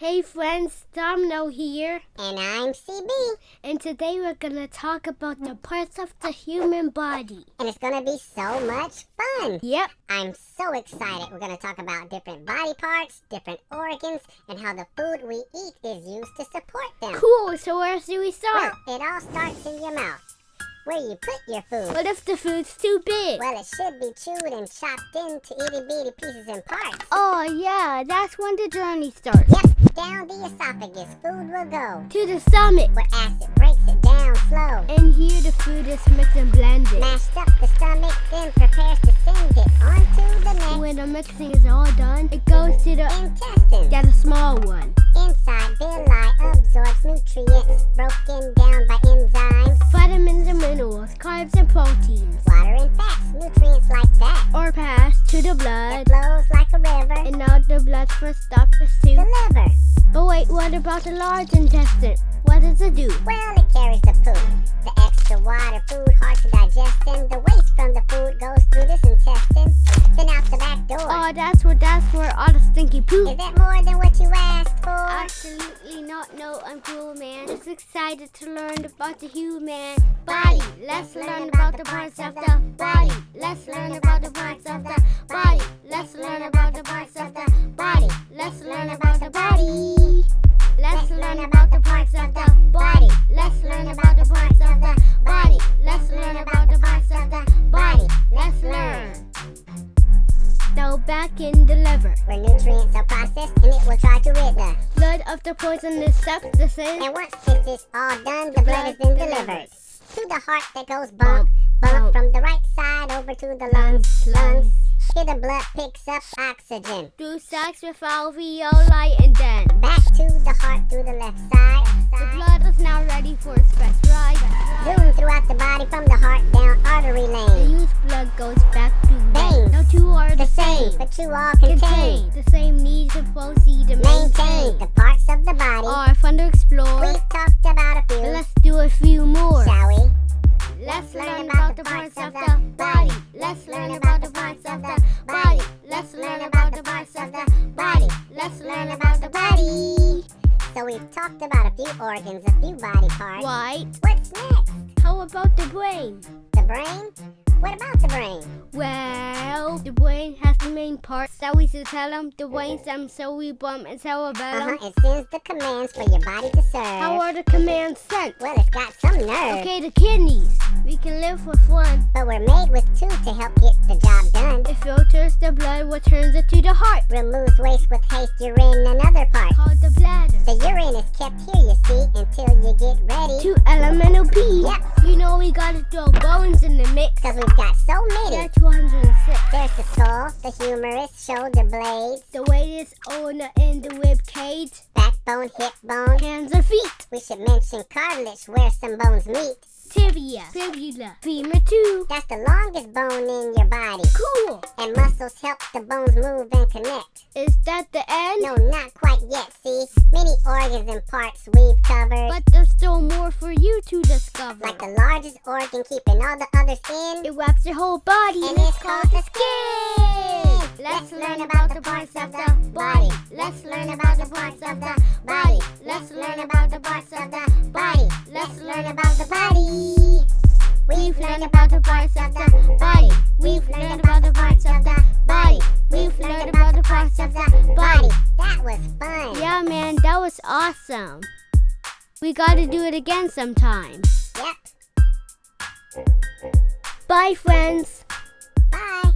Hey friends, Domino here. And I'm CB. And today we're gonna talk about the parts of the human body. And it's gonna be so much fun. Yep. I'm so excited. We're gonna talk about different body parts, different organs, and how the food we eat is used to support them. Cool, so where do we start? Well, it all starts in your mouth, where you put your food. What if the food's too big? Well, it should be chewed and chopped into itty-bitty pieces and parts. Oh yeah, that's when the journey starts. Yep, down the esophagus, food will go To the stomach. where acid breaks it down slow. And here the food is mixed and blended. Mashed up the stomach, then prepares to send it onto the next. When the mixing is all done, it goes to the intestines. Get a small one. Inside, villi absorbs nutrients broken down by enzymes. Vitamins and minerals, carbs and proteins. Water and fats, nutrients like that. Or pass to the It blood. flows like a river. And now the blood's first stop is to The liver. But wait, what about the large intestine? What does it do? Well, it carries the poop. The extra water, food, hard to digest, and the waste from the food goes through this intestine, then out the back door. Oh, that's where all the stinky poop. Is that more than what you asked for? Absolutely not. No, I'm cool, man. Just excited to learn about the human body. Let's learn about the parts of the body. Let's learn about the parts of the body. Let's learn about the parts of the body. Let's learn about the body. Let's learn about the parts of the body. Let's learn about the parts of the body. Let's learn about the parts of the body. Let's learn. Now back in the liver, Where nutrients are processed and it will try to rid the. blood of the poisonous substances. And once this is all done, the blood is then delivered to the heart that goes bump, bump from the right side over to the lungs, lungs. Here the blood picks up oxygen. Through sacs with alveoli and then Back to the heart through the left side. the blood is now ready for its best ride. Zoom throughout the body from the heart down artery The lane. used blood goes back to Veins. No two are The same, but you all contain. the same needs to proceed to Maintain the parts of the body. Are fun to explore. We've talked about a But few, let's do a few more. shall we? Let's learn about the parts of the body. Let's learn about the parts of the body. Let's learn about the parts of the body. Let's learn about the body. So we've talked about a few organs, a few body parts. Right. What's next? How about the brain? The brain? What about the brain? Well, the brain has the main parts that we should tell them. The brain stem, cerebrum, and cerebellum. It sends the commands for your body to serve. How are the commands sent? Well, it's got some nerve, Okay, the kidneys. We can live with one. but we're made with two to help get the job done. It filters the blood, what turns it to the heart. Removes waste with haste, urine, and other parts. Called the bladder. The urine is kept here, you see, until you get ready. To elemental P. Yep. You know we gotta throw bones in the mix. Because we've got so many. Yeah, 206. There's the skull, the humerus, shoulder blades, The weight is ulna in the rib cage. backbone, hip bone. Hands and feet. We should mention cartilage where some bones meet. Tibia. Fibula. Femur too. That's the longest bone in your body. Cool. And muscles help the bones move and connect. Is that the end? No, not quite yet, see? Many organs and parts we've covered. But there's still more for you to discover. Like the largest organ keeping all the others in. It wraps your whole body. And it's called the skin. Let's learn about the parts of the body. Let's learn about the parts of the body. Let's learn about the parts of the body. Let's learn about the body. We've learned about the parts of the body. We've learned about the parts of the body. We've learned about the parts of the body. That was fun. Yeah, man, that was awesome. We gotta do it again sometime. Yep. Bye, friends. Bye.